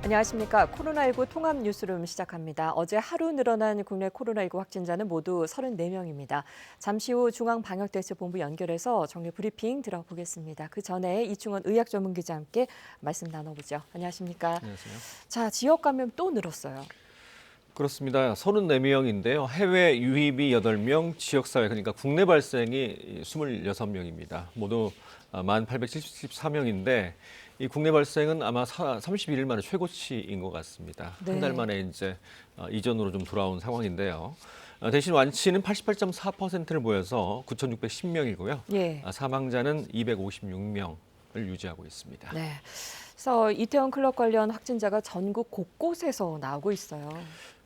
안녕하십니까. 코로나19 통합 뉴스룸 시작합니다. 어제 하루 늘어난 국내 코로나19 확진자는 모두 34명입니다. 잠시 후 중앙방역대책본부 연결해서 정례 브리핑 들어보겠습니다. 그 전에 이충원 의학전문기자 함께 말씀 나눠보죠. 안녕하십니까. 안녕하세요. 자, 지역 감염 또 늘었어요. 그렇습니다. 34명인데요. 해외 유입이 8명, 지역사회 그러니까 국내 발생이 26명입니다. 모두 1,874명인데 이 국내 발생은 아마 31일 만에 최고치인 것 같습니다. 네. 한 달 만에 이제 이전으로 좀 돌아온 상황인데요. 대신 완치는 88.4%를 보여서 9,610명이고요. 예. 사망자는 256명을 유지하고 있습니다. 네. 그래서 이태원 클럽 관련 확진자가 전국 곳곳에서 나오고 있어요.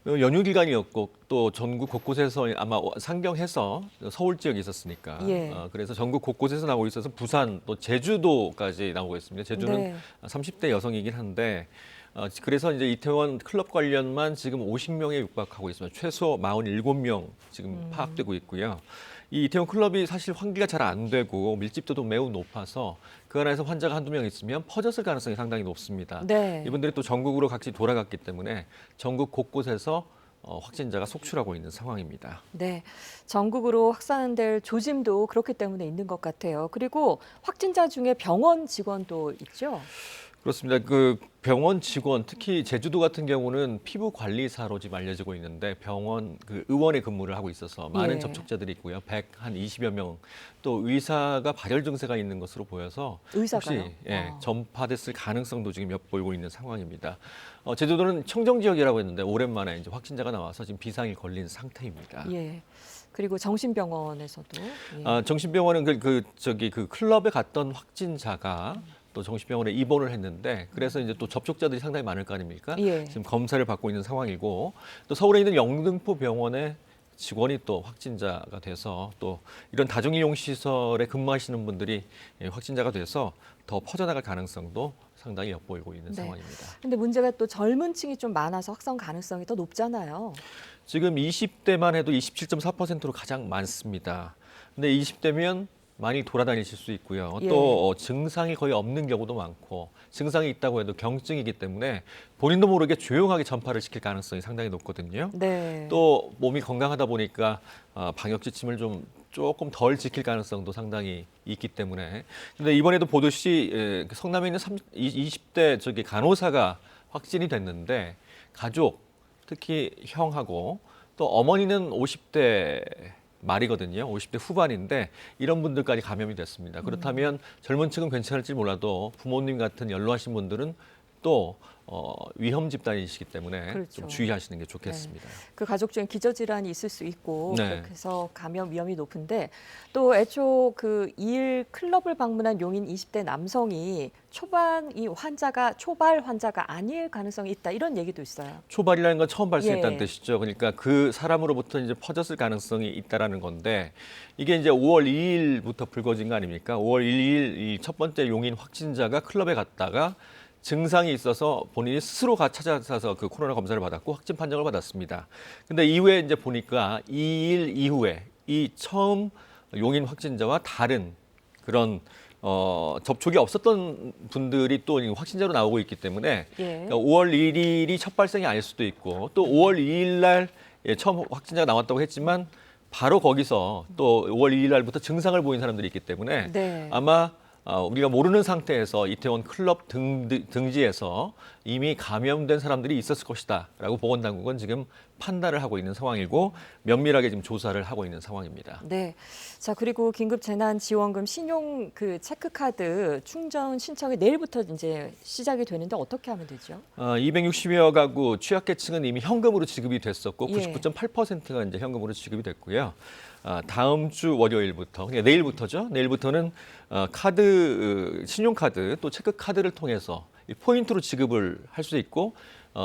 연휴 기간이었고 또 전국 곳곳에서 아마 상경해서 서울 지역이 있었으니까 예. 그래서 전국 곳곳에서 나오고 있어서 부산 또 제주도까지 나오고 있습니다. 제주는 네. 30대 여성이긴 한데 그래서 이제 이태원 클럽 관련만 지금 50명에 육박하고 있습니다. 최소 47명 지금 파악되고 있고요. 이 이태원 클럽이 사실 환기가 잘 안 되고 밀집도도 매우 높아서 그 안에서 환자가 한두 명 있으면 퍼졌을 가능성이 상당히 높습니다. 네. 이분들이 또 전국으로 각지 돌아갔기 때문에 전국 곳곳에서 확진자가 속출하고 있는 상황입니다. 네, 전국으로 확산될 조짐도 그렇기 때문에 있는 것 같아요. 그리고 확진자 중에 병원 직원도 있죠? 그렇습니다. 그 병원 직원, 특히 제주도 같은 경우는 피부 관리사로 지금 알려지고 있는데 병원 그 의원에 근무를 하고 있어서 많은 예. 접촉자들이 있고요. 한 20여 명. 또 의사가 발열 증세가 있는 것으로 보여서 의사가요? 혹시 전파됐을 가능성도 지금 엿보이고 있는 상황입니다. 제주도는 청정 지역이라고 했는데 오랜만에 이제 확진자가 나와서 지금 비상이 걸린 상태입니다. 예. 그리고 정신병원에서도. 예. 정신병원은 그 클럽에 갔던 확진자가 또 정신병원에 입원을 했는데 그래서 이제 또 접촉자들이 상당히 많을 거 아닙니까? 예. 지금 검사를 받고 있는 상황이고 또 서울에 있는 영등포 병원에 직원이 또 확진자가 돼서 또 이런 다중이용 시설에 근무하시는 분들이 확진자가 돼서 더 퍼져나갈 가능성도 상당히 엿보이고 있는 네. 상황입니다. 근데 문제가 또 젊은 층이 좀 많아서 확산 가능성이 더 높잖아요. 지금 20대만 해도 27.4%로 가장 많습니다. 근데 20대면 많이 돌아다니실 수 있고요. 예. 또 증상이 거의 없는 경우도 많고 증상이 있다고 해도 경증이기 때문에 본인도 모르게 조용하게 전파를 시킬 가능성이 상당히 높거든요. 네. 또 몸이 건강하다 보니까 방역 지침을 좀 조금 덜 지킬 가능성도 상당히 있기 때문에 근데 이번에도 보듯이 성남에 있는 20대 간호사가 확진이 됐는데 가족 특히 형하고 또 어머니는 50대 말이거든요. 50대 후반인데 이런 분들까지 감염이 됐습니다. 그렇다면 젊은 층은 괜찮을지 몰라도 부모님 같은 연로하신 분들은 또 위험 집단이시기 때문에 그렇죠. 좀 주의하시는 게 좋겠습니다. 그 가족 중에 기저질환이 있을 수 있고 네. 그렇게 해서 감염 위험이 높은데 또 애초 그 2일 클럽을 방문한 용인 20대 남성이 초발 환자가 아닐 가능성이 있다 이런 얘기도 있어요. 초발이라는 건 처음 발생했다는 예. 뜻이죠. 그러니까 그 사람으로부터 이제 퍼졌을 가능성이 있다라는 건데 이게 이제 5월 2일부터 불거진 거 아닙니까? 5월 1일 이 첫 번째 용인 확진자가 클럽에 갔다가 증상이 있어서 본인이 스스로 찾아가서 그 코로나 검사를 받았고 확진 판정을 받았습니다. 근데 이후에 이제 보니까 2일 이후에 이 처음 용인 확진자와 다른 그런 접촉이 없었던 분들이 또 확진자로 나오고 있기 때문에 예. 그러니까 5월 1일이 첫 발생이 아닐 수도 있고 또 5월 2일 날 처음 확진자가 나왔다고 했지만 바로 거기서 또 5월 2일 날부터 증상을 보인 사람들이 있기 때문에 네. 아마 우리가 모르는 상태에서 이태원 클럽 등지에서 이미 감염된 사람들이 있었을 것이다라고 보건당국은 지금 판단을 하고 있는 상황이고 면밀하게 지금 조사를 하고 있는 상황입니다. 네. 자, 그리고 긴급 재난 지원금 신용 그 체크카드 충전 신청이 내일부터 이제 시작이 되는데 어떻게 하면 되죠? 260여 가구 취약계층은 이미 현금으로 지급이 됐었고 예. 99.8%가 이제 현금으로 지급이 됐고요. 다음 주 월요일부터, 그러니까 내일부터죠. 내일부터는 신용카드 또 체크카드를 통해서 포인트로 지급을 할 수 있고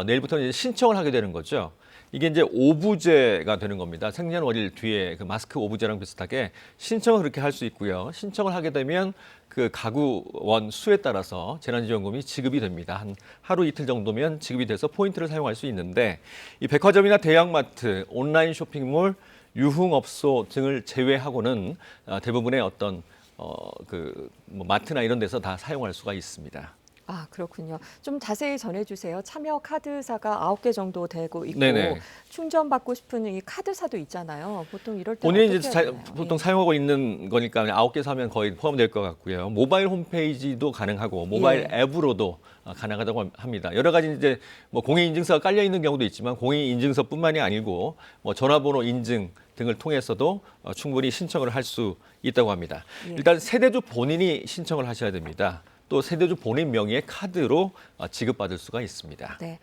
내일부터는 이제 신청을 하게 되는 거죠. 이게 이제 오부제가 되는 겁니다. 생년월일 뒤에 그 마스크 오부제랑 비슷하게 신청을 그렇게 할 수 있고요. 신청을 하게 되면 그 가구원 수에 따라서 재난지원금이 지급이 됩니다. 한 하루 이틀 정도면 지급이 돼서 포인트를 사용할 수 있는데 이 백화점이나 대형마트, 온라인 쇼핑몰, 유흥업소 등을 제외하고는 대부분의 어떤 뭐 마트나 이런 데서 다 사용할 수가 있습니다. 아, 그렇군요. 좀 자세히 전해주세요. 참여 카드사가 9개 정도 되고 있고 네네. 충전받고 싶은 이 카드사도 있잖아요. 보통 이럴 때는 본인이 어떻게 해야 되나요? 보통 예. 사용하고 있는 거니까 9개 사면 거의 포함될 것 같고요. 모바일 홈페이지도 가능하고 모바일 예. 앱으로도 가능하다고 합니다. 여러 가지 이제 뭐 공인인증서가 깔려 있는 경우도 있지만 공인인증서뿐만이 아니고 뭐 전화번호 인증 등을 통해서도 충분히 신청을 할 수 있다고 합니다. 예. 일단 세대주 본인이 신청을 하셔야 됩니다. 또 세대주 본인 명의의 카드로 지급받을 수가 있습니다. 네.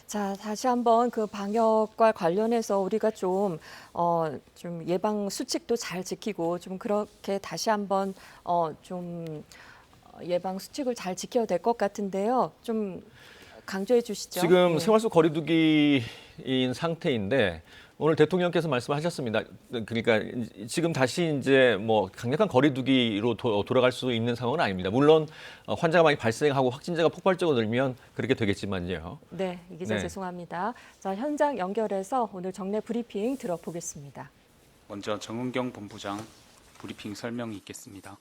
자, 다시 한번 그 방역과 관련해서 우리가 좀 예방 수칙도 잘 지키고 좀 그렇게 다시 한번 예방 수칙을 잘 지켜야 될 것 같은데요. 좀 강조해 주시죠. 지금 예. 생활 속 거리두기인 상태인데 오늘 대통령께서 말씀하셨습니다. 그러니까 지금 다시 이제 뭐 강력한 거리두기로 돌아갈 수 있는 상황은 아닙니다. 물론 환자가 많이 발생하고 확진자가 폭발적으로 늘면 그렇게 되겠지만요. 네, 이 기자 네. 죄송합니다. 자, 현장 연결해서 오늘 정례 브리핑 들어보겠습니다. 먼저 정은경 본부장 브리핑 설명이 있겠습니다.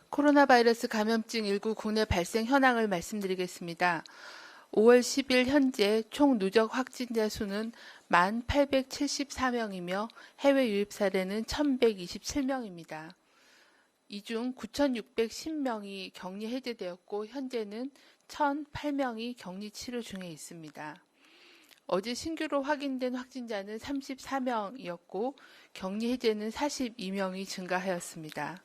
코로나 바이러스 감염증 19 국내 발생 현황을 말씀드리겠습니다. 5월 10일 현재 총 누적 확진자 수는 1,874명이며 해외 유입 사례는 1,127명입니다. 이 중 9,610명이 격리 해제되었고 현재는 1,008명이 격리 치료 중에 있습니다. 어제 신규로 확인된 확진자는 34명이었고 격리 해제는 42명이 증가하였습니다.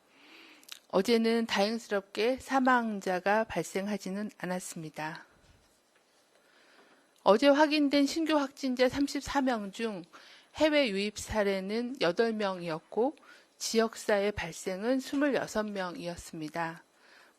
어제는 다행스럽게 사망자가 발생하지는 않았습니다. 어제 확인된 신규 확진자 34명 중 해외 유입 사례는 8명이었고 지역사회 발생은 26명이었습니다.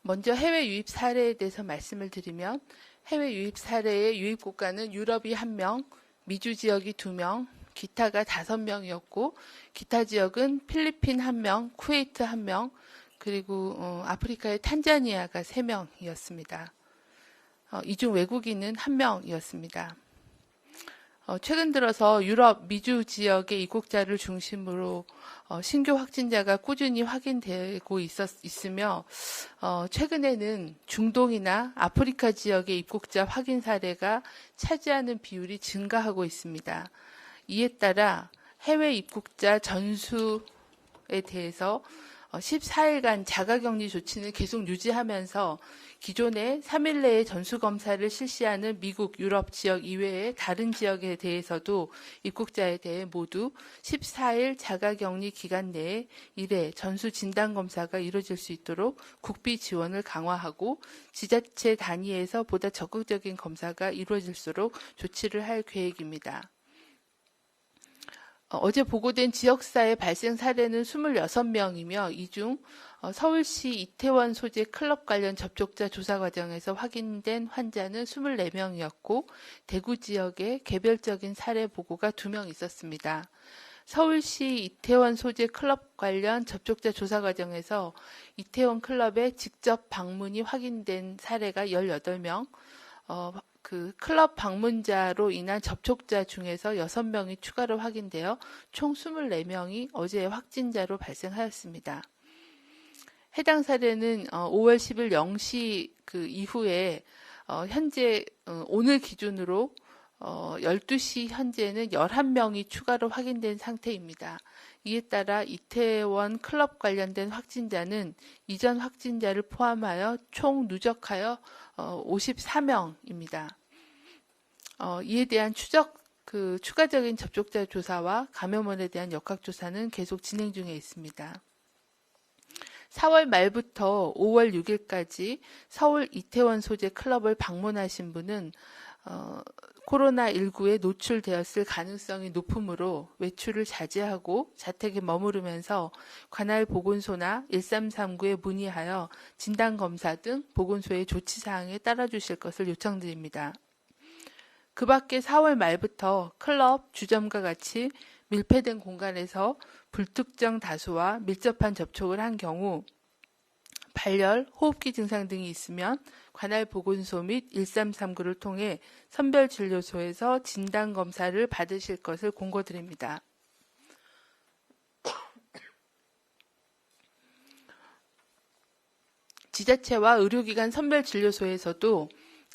먼저 해외 유입 사례에 대해서 말씀을 드리면 해외 유입 사례의 유입 국가는 유럽이 1명, 미주 지역이 2명, 기타가 5명이었고 기타 지역은 필리핀 1명, 쿠웨이트 1명, 그리고 아프리카의 탄자니아가 3명이었습니다. 이 중 외국인은 1명이었습니다. 최근 들어서 유럽, 미주 지역의 입국자를 중심으로 신규 확진자가 꾸준히 확인되고 있으며 최근에는 중동이나 아프리카 지역의 입국자 확인 사례가 차지하는 비율이 증가하고 있습니다. 이에 따라 해외 입국자 전수에 대해서 14일간 자가격리 조치는 계속 유지하면서 기존에 3일 내에 전수검사를 실시하는 미국, 유럽 지역 이외의 다른 지역에 대해서도 입국자에 대해 모두 14일 자가격리 기간 내에 1회 전수진단검사가 이루어질 수 있도록 국비 지원을 강화하고 지자체 단위에서 보다 적극적인 검사가 이루어질수록 조치를 할 계획입니다. 어제 보고된 지역사회 발생 사례는 26명이며 이 중 서울시 이태원 소재 클럽 관련 접촉자 조사 과정에서 확인된 환자는 24명이었고 대구 지역에 개별적인 사례 보고가 2명 있었습니다. 서울시 이태원 소재 클럽 관련 접촉자 조사 과정에서 이태원 클럽에 직접 방문이 확인된 사례가 18명, 그 클럽 방문자로 인한 접촉자 중에서 6명이 추가로 확인되어 총 24명이 어제 확진자로 발생하였습니다. 해당 사례는 5월 10일 0시 그 이후에 현재 오늘 기준으로 12시 현재는 11명이 추가로 확인된 상태입니다. 이에 따라 이태원 클럽 관련된 확진자는 이전 확진자를 포함하여 총 누적하여 54명입니다. 이에 대한 추가적인 접촉자 조사와 감염원에 대한 역학조사는 계속 진행 중에 있습니다. 4월 말부터 5월 6일까지 서울 이태원 소재 클럽을 방문하신 분은 코로나19에 노출되었을 가능성이 높으므로 외출을 자제하고 자택에 머무르면서 관할 보건소나 1339에 문의하여 진단검사 등 보건소의 조치사항에 따라주실 것을 요청드립니다. 그 밖에 4월 말부터 클럽, 주점과 같이 밀폐된 공간에서 불특정 다수와 밀접한 접촉을 한 경우 발열, 호흡기 증상 등이 있으면 관할 보건소 및 1339를 통해 선별진료소에서 진단검사를 받으실 것을 공고드립니다. 지자체와 의료기관 선별진료소에서도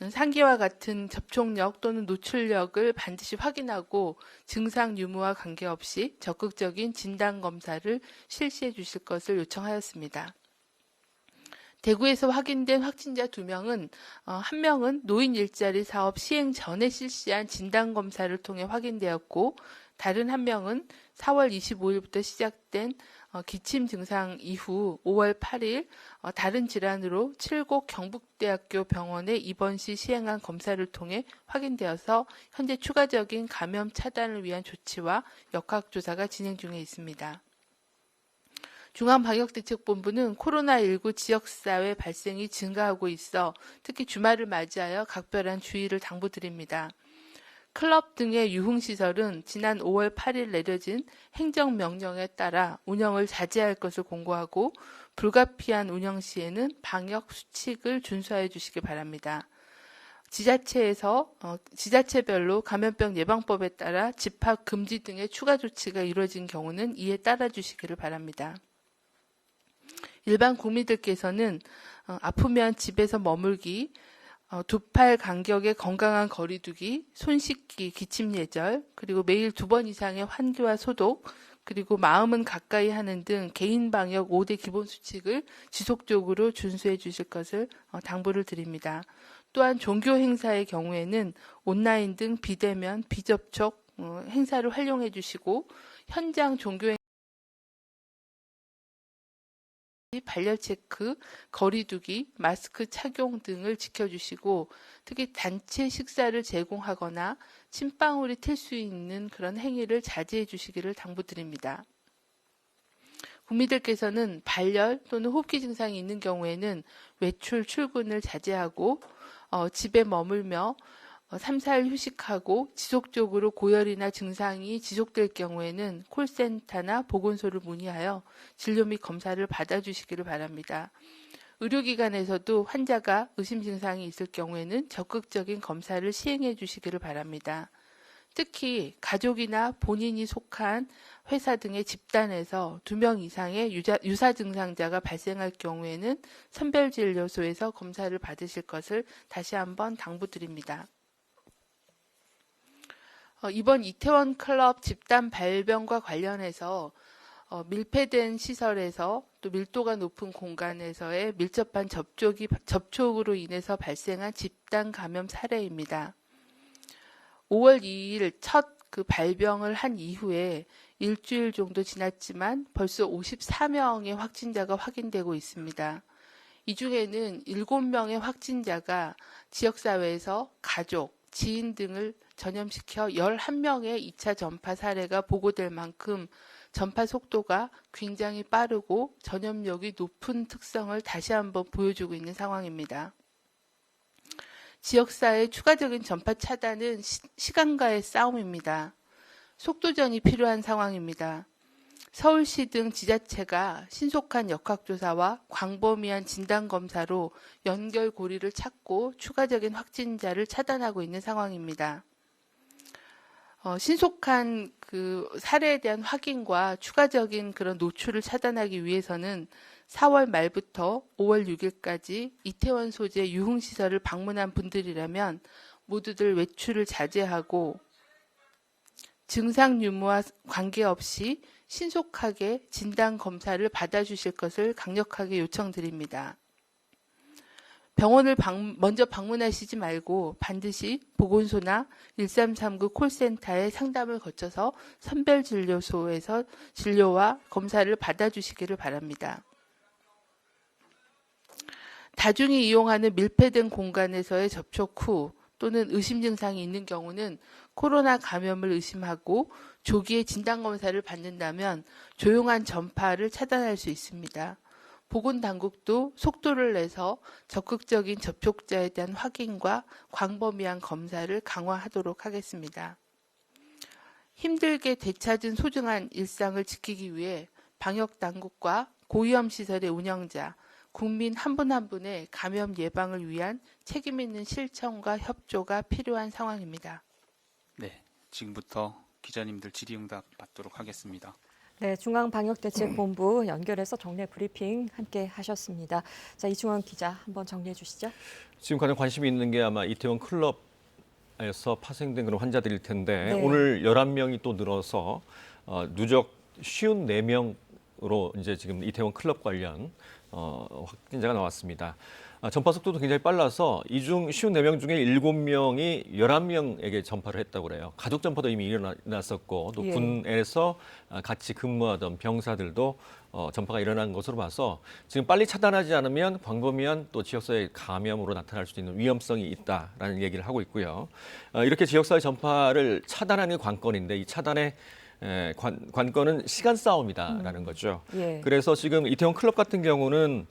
상기와 같은 접촉력 또는 노출력을 반드시 확인하고 증상 유무와 관계없이 적극적인 진단검사를 실시해 주실 것을 요청하였습니다. 대구에서 확인된 확진자 2명은 한 명은 노인 일자리 사업 시행 전에 실시한 진단검사를 통해 확인되었고 다른 한 명은 4월 25일부터 시작된 기침 증상 이후 5월 8일 다른 질환으로 칠곡 경북대학교 병원에 입원 시 시행한 검사를 통해 확인되어서 현재 추가적인 감염 차단을 위한 조치와 역학조사가 진행 중에 있습니다. 중앙방역대책본부는 코로나19 지역사회 발생이 증가하고 있어 특히 주말을 맞이하여 각별한 주의를 당부드립니다. 클럽 등의 유흥시설은 지난 5월 8일 내려진 행정명령에 따라 운영을 자제할 것을 공고하고 불가피한 운영 시에는 방역 수칙을 준수하여 주시기 바랍니다. 지자체별로 감염병 예방법에 따라 집합 금지 등의 추가 조치가 이루어진 경우는 이에 따라 주시기를 바랍니다. 일반 국민들께서는 아프면 집에서 머물기, 두 팔 간격의 건강한 거리 두기, 손 씻기, 기침 예절, 그리고 매일 2번 이상의 환기와 소독, 그리고 마음은 가까이 하는 등 개인 방역 5대 기본 수칙을 지속적으로 준수해 주실 것을 당부를 드립니다. 또한 종교 행사의 경우에는 온라인 등 비대면, 비접촉 행사를 활용해 주시고 현장 종교 발열 체크, 거리 두기, 마스크 착용 등을 지켜주시고 특히 단체 식사를 제공하거나 침방울이 튈 수 있는 그런 행위를 자제해 주시기를 당부드립니다. 국민들께서는 발열 또는 호흡기 증상이 있는 경우에는 외출, 출근을 자제하고 집에 머물며 3, 4일 휴식하고 지속적으로 고열이나 증상이 지속될 경우에는 콜센터나 보건소를 문의하여 진료 및 검사를 받아주시기를 바랍니다. 의료기관에서도 환자가 의심 증상이 있을 경우에는 적극적인 검사를 시행해 주시기를 바랍니다. 특히 가족이나 본인이 속한 회사 등의 집단에서 2명 이상의 유사 증상자가 발생할 경우에는 선별진료소에서 검사를 받으실 것을 다시 한번 당부드립니다. 이번 이태원 클럽 집단 발병과 관련해서 밀폐된 시설에서 또 밀도가 높은 공간에서의 밀접한 접촉으로 인해서 발생한 집단 감염 사례입니다. 5월 2일 첫 그 발병을 한 이후에 일주일 정도 지났지만 벌써 54명의 확진자가 확인되고 있습니다. 이 중에는 7명의 확진자가 지역사회에서 가족, 지인 등을 전염시켜 11명의 2차 전파 사례가 보고될 만큼 전파 속도가 굉장히 빠르고 전염력이 높은 특성을 다시 한번 보여주고 있는 상황입니다. 지역사회의 추가적인 전파 차단은 시간과의 싸움입니다. 속도전이 필요한 상황입니다. 서울시 등 지자체가 신속한 역학조사와 광범위한 진단검사로 연결고리를 찾고 추가적인 확진자를 차단하고 있는 상황입니다. 신속한 그 사례에 대한 확인과 추가적인 그런 노출을 차단하기 위해서는 4월 말부터 5월 6일까지 이태원 소재 유흥시설을 방문한 분들이라면 모두들 외출을 자제하고 증상 유무와 관계없이 신속하게 진단검사를 받아주실 것을 강력하게 요청드립니다. 병원을 먼저 방문하시지 말고 반드시 보건소나 1339 콜센터의 상담을 거쳐서 선별진료소에서 진료와 검사를 받아주시기를 바랍니다. 다중이 이용하는 밀폐된 공간에서의 접촉 후 또는 의심 증상이 있는 경우는 코로나 감염을 의심하고 조기에 진단검사를 받는다면 조용한 전파를 차단할 수 있습니다. 보건당국도 속도를 내서 적극적인 접촉자에 대한 확인과 광범위한 검사를 강화하도록 하겠습니다. 힘들게 되찾은 소중한 일상을 지키기 위해 방역당국과 고위험시설의 운영자, 국민 한 분 한 분의 감염 예방을 위한 책임 있는 실천과 협조가 필요한 상황입니다. 네, 지금부터 기자님들 질의응답 받도록 하겠습니다. 네, 중앙방역대책본부 연결해서 정례 브리핑 함께 하셨습니다. 자, 이충원 기자 한번 정리해 주시죠. 지금 가장 관심이 있는 게 아마 이태원 클럽에서 파생된 그런 환자들일 텐데 네. 오늘 11명이 또 늘어서 누적 54명으로 이제 지금 이태원 클럽 관련 확진자가 나왔습니다. 전파 속도도 굉장히 빨라서 이 중 54명 중에 7명이 11명에게 전파를 했다고 그래요. 가족 전파도 이미 일어났었고 또 예. 군에서 같이 근무하던 병사들도 전파가 일어난 것으로 봐서 지금 빨리 차단하지 않으면 광범위한 또 지역사회 감염으로 나타날 수 있는 위험성이 있다라는 얘기를 하고 있고요. 이렇게 지역사회 전파를 차단하는 게 관건인데 이 차단의 관건은 시간 싸움이다라는 거죠. 예. 그래서 지금 이태원 클럽 같은 경우는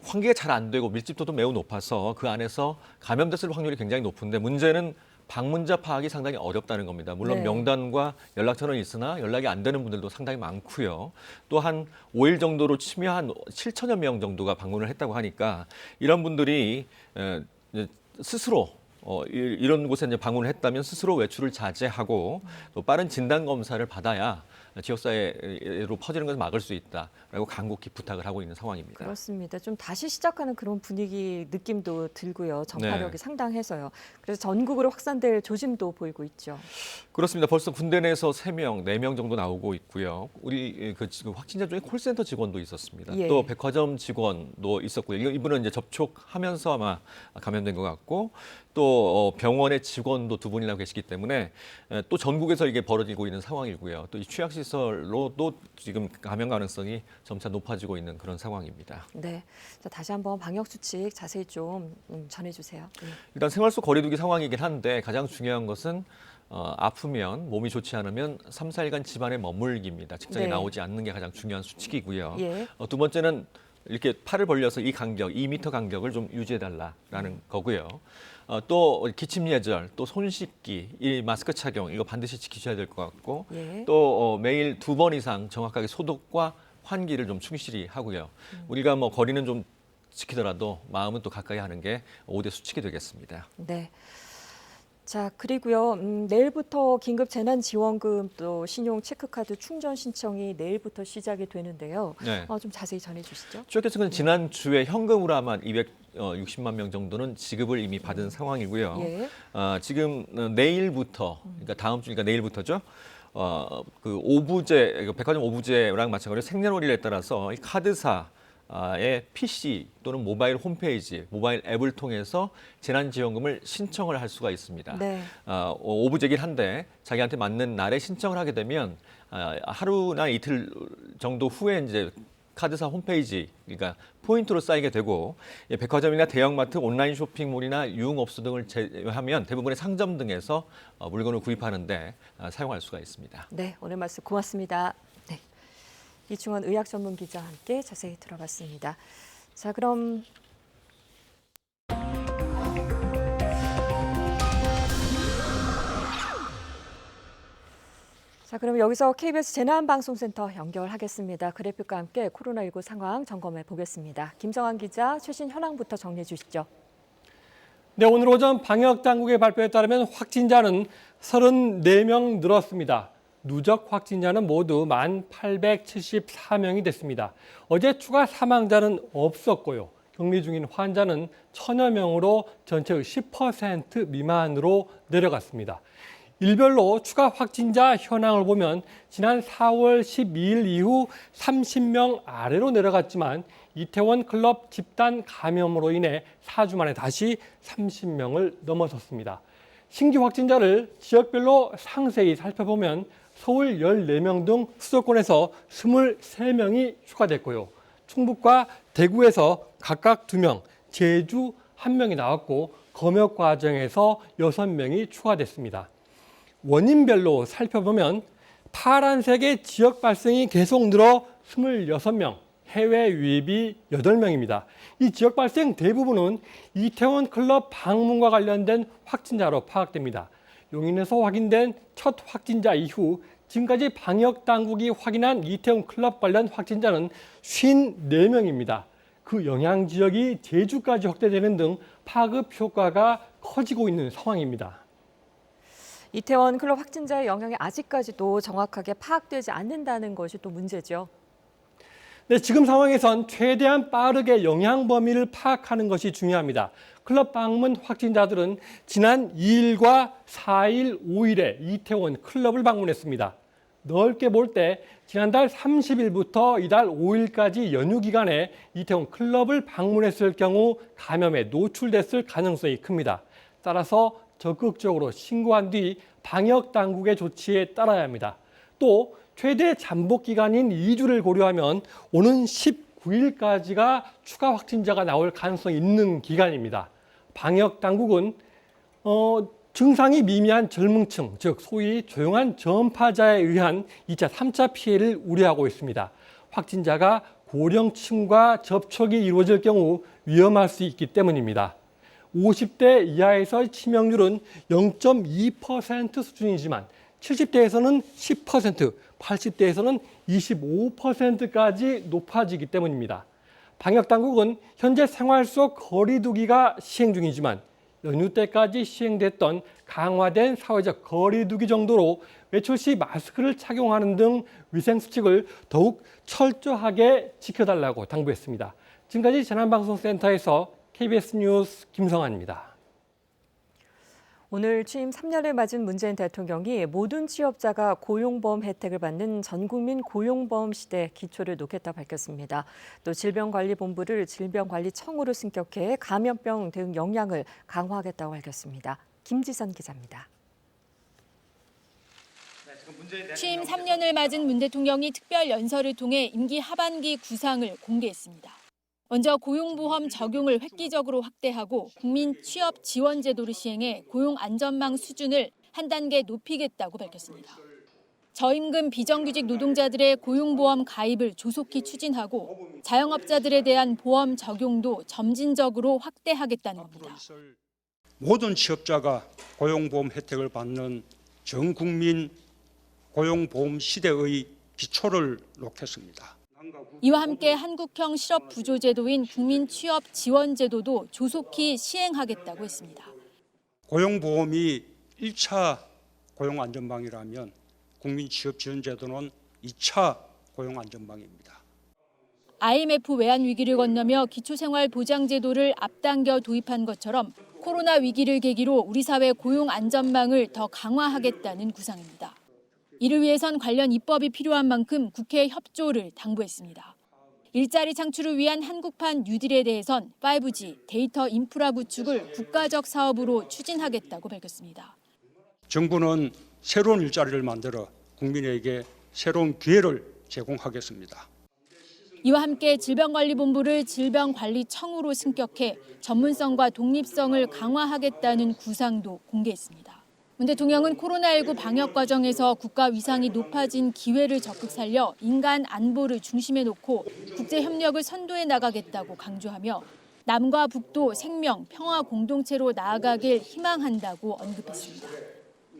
환기가 잘 안 되고 밀집도도 매우 높아서 그 안에서 감염됐을 확률이 굉장히 높은데 문제는 방문자 파악이 상당히 어렵다는 겁니다. 물론 네. 명단과 연락처는 있으나 연락이 안 되는 분들도 상당히 많고요. 또 한 5일 정도로 치면 한 7천여 명 정도가 방문을 했다고 하니까 이런 분들이 이제 스스로 이런 곳에 이제 방문을 했다면 스스로 외출을 자제하고 또 빠른 진단 검사를 받아야 지역사회로 퍼지는 것을 막을 수 있다라고 간곡히 부탁을 하고 있는 상황입니다. 그렇습니다. 좀 다시 시작하는 그런 분위기 느낌도 들고요. 전파력이 네. 상당해서요. 그래서 전국으로 확산될 조짐도 보이고 있죠. 그렇습니다. 벌써 군대 내에서 3명, 4명 정도 나오고 있고요. 우리 지금 확진자 중에 콜센터 직원도 있었습니다. 예. 또 백화점 직원도 있었고요. 이분은 이제 접촉하면서 아마 감염된 것 같고 또 병원의 직원도 2분이나 계시기 때문에 또 전국에서 이게 벌어지고 있는 상황이고요. 또 이 취약시설로도 지금 감염 가능성이 점차 높아지고 있는 그런 상황입니다. 네, 자, 다시 한번 방역 수칙 자세히 좀 전해주세요. 예. 일단 생활 속 거리두기 상황이긴 한데 가장 중요한 것은 아프면 몸이 좋지 않으면 3, 4일간 집안에 머물기입니다. 직장에 네. 나오지 않는 게 가장 중요한 수칙이고요. 예. 두 번째는 이렇게 팔을 벌려서 이 간격, 2m 간격을 좀 유지해달라라는 거고요. 또 기침 예절, 또 손 씻기, 이 마스크 착용 이거 반드시 지키셔야 될 것 같고 예. 또 매일 2번 이상 정확하게 소독과 환기를 좀 충실히 하고요. 우리가 뭐 거리는 좀 지키더라도 마음은 또 가까이 하는 게 5대 수칙이 되겠습니다. 네. 자, 그리고요. 내일부터 긴급 재난지원금 또 신용 체크카드 충전 신청이 내일부터 시작이 되는데요. 네. 좀 자세히 전해주시죠. 취약계층은 지난주에 현금으로 아마 260만 명 정도는 지급을 이미 받은 상황이고요. 예. 지금 내일부터, 그러니까 다음 주니까 내일부터죠. 그 오부제, 백화점 오부제랑 마찬가지로 생년월일에 따라서 이 카드사의 PC 또는 모바일 홈페이지, 모바일 앱을 통해서 재난지원금을 신청을 할 수가 있습니다. 네. 오부제긴 한데 자기한테 맞는 날에 신청을 하게 되면 하루나 이틀 정도 후에 이제 카드사 홈페이지, 그러니까 포인트로 쌓이게 되고 백화점이나 대형마트, 온라인 쇼핑몰이나 유흥업소 등을 제외하면 대부분의 상점 등에서 물건을 구입하는데 사용할 수가 있습니다. 네, 오늘 말씀 고맙습니다. 네, 이충원 의학전문기자와 함께 자세히 들어봤습니다. 자, 그럼 여기서 KBS 재난방송센터 연결하겠습니다. 그래픽과 함께 코로나19 상황 점검해 보겠습니다. 김성환 기자, 최신 현황부터 정리해 주시죠. 네, 오늘 오전 방역당국의 발표에 따르면 확진자는 34명 늘었습니다. 누적 확진자는 모두 1,874명이 됐습니다. 어제 추가 사망자는 없었고요. 격리 중인 환자는 1,000여 명으로 전체의 10% 미만으로 내려갔습니다. 일별로 추가 확진자 현황을 보면 지난 4월 12일 이후 30명 아래로 내려갔지만 이태원 클럽 집단 감염으로 인해 4주 만에 다시 30명을 넘어섰습니다. 신규 확진자를 지역별로 상세히 살펴보면 서울 14명 등 수도권에서 23명이 추가됐고요. 충북과 대구에서 각각 2명, 제주 1명이 나왔고 검역 과정에서 6명이 추가됐습니다. 원인별로 살펴보면 파란색의 지역 발생이 계속 늘어 26명, 해외 유입이 8명입니다. 이 지역 발생 대부분은 이태원 클럽 방문과 관련된 확진자로 파악됩니다. 용인에서 확인된 첫 확진자 이후 지금까지 방역 당국이 확인한 이태원 클럽 관련 확진자는 54명입니다. 그 영향 지역이 제주까지 확대되는 등 파급 효과가 커지고 있는 상황입니다. 이태원 클럽 확진자의 영향이 아직까지도 정확하게 파악되지 않는다는 것이 또 문제죠. 네, 지금 상황에선 최대한 빠르게 영향 범위를 파악하는 것이 중요합니다. 클럽 방문 확진자들은 지난 2일과 4일, 5일에 이태원 클럽을 방문했습니다. 넓게 볼 때 지난달 30일부터 이달 5일까지 연휴 기간에 이태원 클럽을 방문했을 경우 감염에 노출됐을 가능성이 큽니다. 따라서 적극적으로 신고한 뒤 방역 당국의 조치에 따라야 합니다. 또 최대 잠복 기간인 2주를 고려하면 오는 19일까지가 추가 확진자가 나올 가능성이 있는 기간입니다. 방역 당국은 증상이 미미한 젊은층, 즉 소위 조용한 전파자에 의한 2차, 3차 피해를 우려하고 있습니다. 확진자가 고령층과 접촉이 이루어질 경우 위험할 수 있기 때문입니다. 50대 이하에서의 치명률은 0.2% 수준이지만 70대에서는 10%, 80대에서는 25%까지 높아지기 때문입니다. 방역당국은 현재 생활 속 거리 두기가 시행 중이지만 연휴 때까지 시행됐던 강화된 사회적 거리 두기 정도로 외출 시 마스크를 착용하는 등 위생수칙을 더욱 철저하게 지켜달라고 당부했습니다. 지금까지 재난방송센터에서 KBS 뉴스 김성환입니다. 오늘 취임 3년을 맞은 문재인 대통령이 모든 취업자가 고용보험 혜택을 받는 전국민 고용보험 시대 기초를 놓겠다 밝혔습니다. 또 질병관리본부를 질병관리청으로 승격해 감염병 대응 역량을 강화하겠다고 밝혔습니다. 김지선 기자입니다. 취임 3년을 맞은 문 대통령이 특별 연설을 통해 임기 하반기 구상을 공개했습니다. 먼저 고용보험 적용을 획기적으로 확대하고 국민 취업 지원 제도를 시행해 고용 안전망 수준을 한 단계 높이겠다고 밝혔습니다. 저임금 비정규직 노동자들의 고용보험 가입을 조속히 추진하고 자영업자들에 대한 보험 적용도 점진적으로 확대하겠다는 겁니다. 모든 취업자가 고용보험 혜택을 받는 전 국민 고용보험 시대의 기초를 놓겠습니다. 이와 함께 한국형 실업부조제도인 국민취업지원제도도 조속히 시행하겠다고 했습니다. 고용보험이 1차 고용안전망이라면 국민취업지원제도는 2차 고용안전망입니다. IMF 외환 위기를 건너며 기초생활보장제도를 앞당겨 도입한 것처럼 코로나 위기를 계기로 우리 사회 고용 안전망을 더 강화하겠다는 구상입니다. 이를 위해선 관련 입법이 필요한 만큼 국회 협조를 당부했습니다. 일자리 창출을 위한 한국판 뉴딜에 대해선 5G 데이터 인프라 구축을 국가적 사업으로 추진하겠다고 밝혔습니다. 정부는 새로운 일자리를 만들어 국민에게 새로운 기회를 제공하겠습니다. 이와 함께 질병관리본부를 질병관리청으로 승격해 전문성과 독립성을 강화하겠다는 구상도 공개했습니다. 문 대통령은 코로나19 방역 과정에서 국가 위상이 높아진 기회를 적극 살려 인간 안보를 중심에 놓고 국제 협력을 선도해 나가겠다고 강조하며 남과 북도 생명, 평화 공동체로 나아가길 희망한다고 언급했습니다.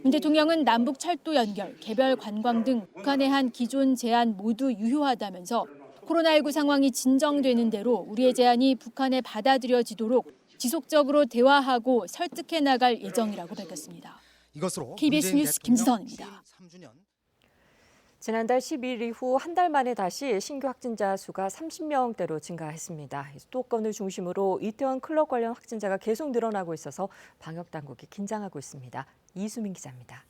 문 대통령은 남북 철도 연결, 개별 관광 등 북한에 한 기존 제한 모두 유효하다면서 코로나19 상황이 진정되는 대로 우리의 제안이 북한에 받아들여지도록 지속적으로 대화하고 설득해 나갈 예정이라고 밝혔습니다. KBS 뉴스 김지선입니다. 지난달 10일 이후 한 달 만에 다시 신규 확진자 수가 30명대로 증가했습니다. 수도권을 중심으로 이태원 클럽 관련 확진자가 계속 늘어나고 있어서 방역 당국이 긴장하고 있습니다. 이수민 기자입니다.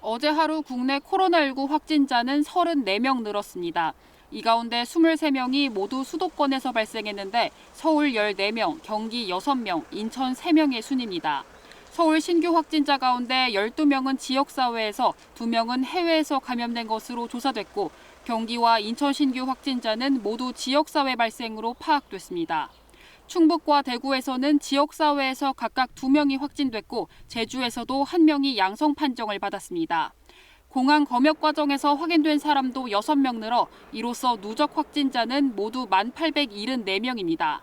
어제 하루 국내 코로나19 확진자는 34명 늘었습니다. 이 가운데 23명이 모두 수도권에서 발생했는데 서울 14명, 경기 6명, 인천 3명의 순입니다. 서울 신규 확진자 가운데 12명은 지역사회에서 2명은 해외에서 감염된 것으로 조사됐고 경기와 인천 신규 확진자는 모두 지역사회 발생으로 파악됐습니다. 충북과 대구에서는 지역사회에서 각각 2명이 확진됐고 제주에서도 1명이 양성 판정을 받았습니다. 공항 검역 과정에서 확인된 사람도 6명 늘어 이로써 누적 확진자는 모두 1,874명입니다.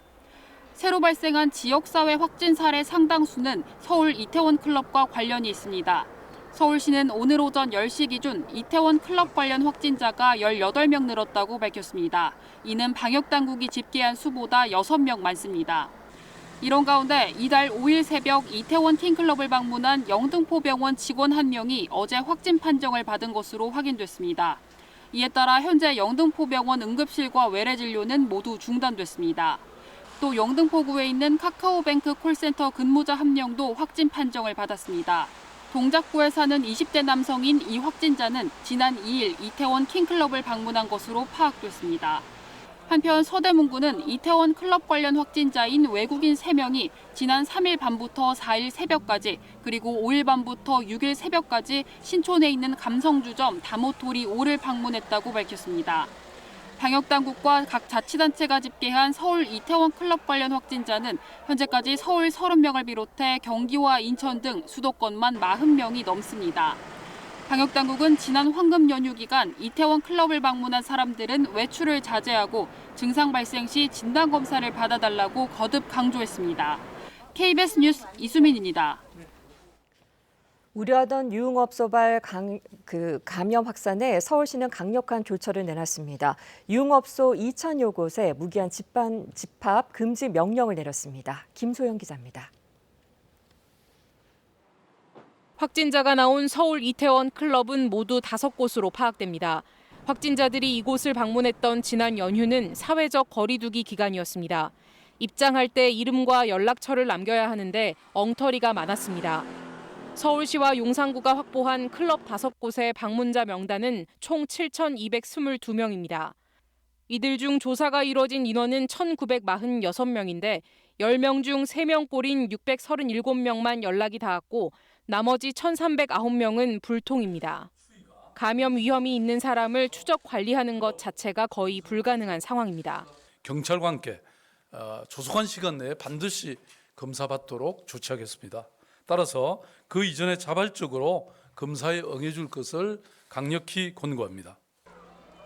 새로 발생한 지역사회 확진 사례 상당수는 서울 이태원 클럽과 관련이 있습니다. 서울시는 오늘 오전 10시 기준 이태원 클럽 관련 확진자가 18명 늘었다고 밝혔습니다. 이는 방역당국이 집계한 수보다 6명 많습니다. 이런 가운데 이달 5일 새벽 이태원 킹클럽을 방문한 영등포병원 직원 1명이 어제 확진 판정을 받은 것으로 확인됐습니다. 이에 따라 현재 영등포병원 응급실과 외래 진료는 모두 중단됐습니다. 또 영등포구에 있는 카카오뱅크 콜센터 근무자 1명도 확진 판정을 받았습니다. 동작구에 사는 20대 남성인 이 확진자는 지난 2일 이태원 킹클럽을 방문한 것으로 파악됐습니다. 한편 서대문구는 이태원 클럽 관련 확진자인 외국인 3명이 지난 3일 밤부터 4일 새벽까지 그리고 5일 밤부터 6일 새벽까지 신촌에 있는 감성주점 다모토리 5를 방문했다고 밝혔습니다. 방역당국과 각 자치단체가 집계한 서울 이태원 클럽 관련 확진자는 현재까지 서울 30명을 비롯해 경기와 인천 등 수도권만 40명이 넘습니다. 방역당국은 지난 황금 연휴 기간 이태원 클럽을 방문한 사람들은 외출을 자제하고 증상 발생 시 진단검사를 받아달라고 거듭 강조했습니다. KBS 뉴스 이수민입니다. 우려하던 유흥업소발 감염 확산에 서울시는 강력한 조처를 내놨습니다. 유흥업소 2,000여 곳에 무기한 집합 금지 명령을 내렸습니다. 김소영 기자입니다. 확진자가 나온 서울 이태원 클럽은 모두 5곳으로 파악됩니다. 확진자들이 이곳을 방문했던 지난 연휴는 사회적 거리두기 기간이었습니다. 입장할 때 이름과 연락처를 남겨야 하는데 엉터리가 많았습니다. 서울시와 용산구가 확보한 클럽 5곳의 방문자 명단은 총 7,222명입니다. 이들 중 조사가 이뤄진 인원은 1,946명인데 10명 중 3명꼴인 637명만 연락이 닿았고 나머지 1,309명은 불통입니다. 감염 위험이 있는 사람을 추적 관리하는 것 자체가 거의 불가능한 상황입니다. 경찰과 함께 조속한 시간 내에 반드시 검사받도록 조치하겠습니다. 따라서 그 이전에 자발적으로 검사에 응해줄 것을 강력히 권고합니다.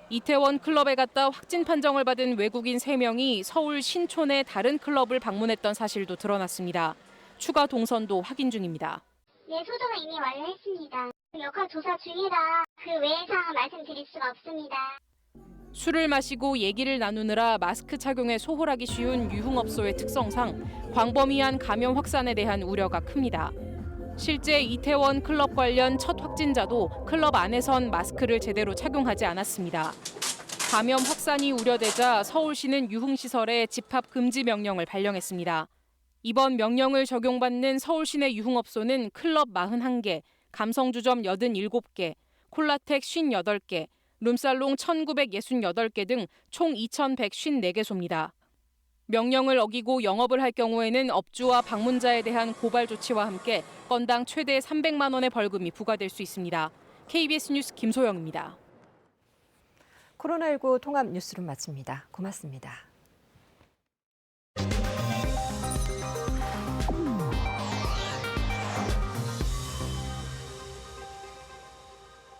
이태원 클럽에 갔다 확진 판정을 받은 외국인 3명이 서울 신촌의 다른 클럽을 방문했던 사실도 드러났습니다. 추가 동선도 확인 중입니다. 네, 소정은 이미 완료했습니다. 역학 조사 중이라 그 외의 사항은 말씀드릴 수가 없습니다. 술을 마시고 얘기를 나누느라 마스크 착용에 소홀하기 쉬운 유흥업소의 특성상 광범위한 감염 확산에 대한 우려가 큽니다. 실제 이태원 클럽 관련 첫 확진자도 클럽 안에선 마스크를 제대로 착용하지 않았습니다. 감염 확산이 우려되자 서울시는 유흥시설에 집합 금지 명령을 발령했습니다. 이번 명령을 적용받는 서울시내 유흥업소는 클럽 41개, 감성주점 87개, 콜라텍 58개, 룸살롱 1,968개 등 총 2,154개소입니다. 명령을 어기고 영업을 할 경우에는 업주와 방문자에 대한 고발 조치와 함께 건당 최대 300만 원의 벌금이 부과될 수 있습니다. KBS 뉴스 김소영입니다. 코로나19 통합 뉴스룸 마칩니다. 고맙습니다.